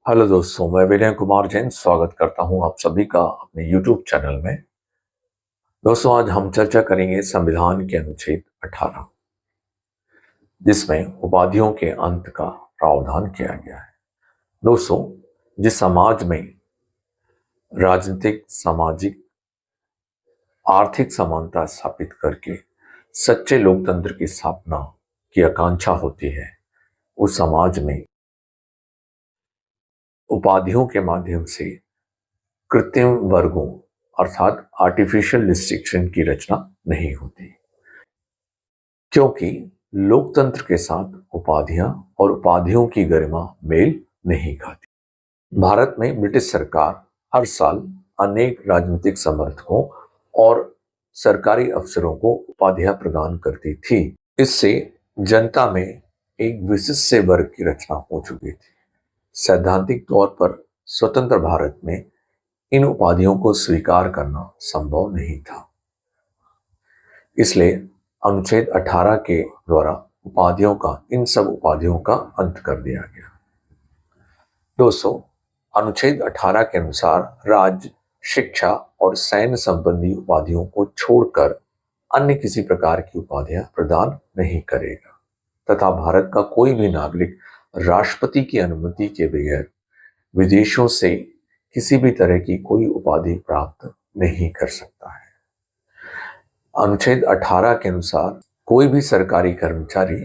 Hello दोस्तों, मैं विनय कुमार जैन स्वागत करता हूं आप सभी का अपने YouTube चैनल में। दोस्तों, आज हम चर्चा करेंगे संविधान के अनुच्छेद 18, जिसमें उपाधियों के अंत का प्रावधान किया गया है। दोस्तों, जिस समाज में राजनीतिक, सामाजिक, आर्थिक समानता स्थापित करके सच्चे लोकतंत्र की स्थापना की आकांक्षा होती है, उस समाज में उपाधियों के माध्यम से कृत्रिम वर्गों अर्थात आर्टिफिशियल डिस्टिंक्शन की रचना नहीं होती, क्योंकि लोकतंत्र के साथ उपाधियां और उपाधियों की गरिमा मेल नहीं खाती। भारत में ब्रिटिश सरकार हर साल अनेक राजनीतिक समर्थकों और सरकारी अफसरों को उपाधियां प्रदान करती थी। इससे जनता में एक विशिष्ट वर्ग की रचना हो चुकी थी। सैद्धांतिक तौर पर स्वतंत्र भारत में इन उपाधियों को स्वीकार करना संभव नहीं था। इसलिए अनुच्छेद 18 के द्वारा इन सब उपाधियों का अंत कर दिया गया। दोस्तों, अनुच्छेद 18 के अनुसार राज्य, शिक्षा और सैन्य संबंधी उपाधियों को छोड़कर अन्य किसी प्रकार की उपाधियां प्रदान नहीं करेगा तथा भारत का कोई भी नागरिक राष्ट्रपति की अनुमति के बगैर विदेशों से किसी भी तरह की कोई उपाधि प्राप्त नहीं कर सकता है। अनुच्छेद 18 के अनुसार कोई भी सरकारी कर्मचारी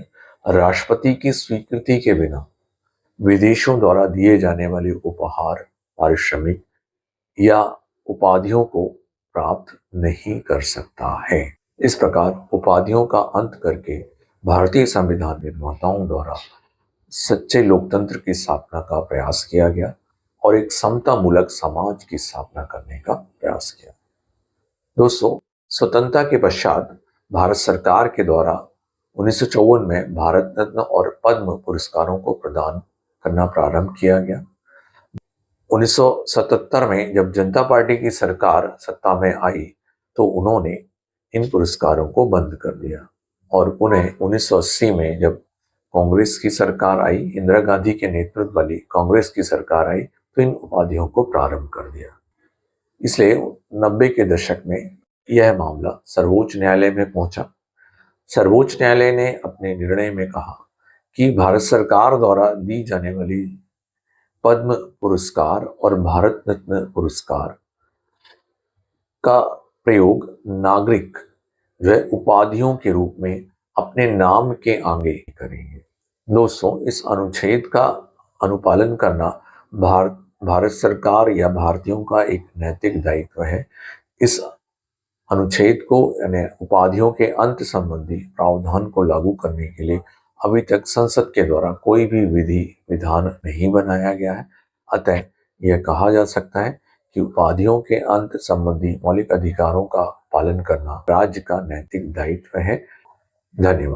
राष्ट्रपति की स्वीकृति के बिना विदेशों द्वारा दिए जाने वाले उपहार, पारिश्रमिक या उपाधियों को प्राप्त नहीं कर सकता है। इस प्रकार उपाधियों का अंत करके भारतीय संविधान निर्माताओं द्वारा सच्चे लोकतंत्र की स्थापना का प्रयास किया गया और एक समता मूलक समाज की स्थापना करने का प्रयास किया। दोस्तों, स्वतंत्रता के पश्चात भारत सरकार के द्वारा 1954 में भारत रत्न और पद्म पुरस्कारों को प्रदान करना प्रारंभ किया गया। 1977 में जब जनता पार्टी की सरकार सत्ता में आई तो उन्होंने इन पुरस्कारों को बंद कर दिया और उन्हें 1980 में जब कांग्रेस की सरकार आई, इंदिरा गांधी के नेतृत्व वाली कांग्रेस की सरकार आई, तो इन उपाधियों को प्रारंभ कर दिया। इसलिए 90 के दशक में यह मामला सर्वोच्च न्यायालय में पहुंचा। सर्वोच्च न्यायालय ने अपने निर्णय में कहा कि भारत सरकार द्वारा दी जाने वाली पद्म पुरस्कार और भारत रत्न पुरस्कार का प्रयोग नागरिक जो है उपाधियों के रूप में अपने नाम के आगे करेंगे। दोस्तों, इस अनुच्छेद का अनुपालन करना भारत सरकार या भारतीयों का एक नैतिक दायित्व है। इस अनुच्छेद को यानी उपाधियों के अंत संबंधी प्रावधान को लागू करने के लिए अभी तक संसद के द्वारा कोई भी विधान नहीं बनाया गया है। अतः यह कहा जा सकता है कि उपाधियों के अंत संबंधी मौलिक अधिकारों का पालन करना राज्य का नैतिक दायित्व है। धन्यवाद।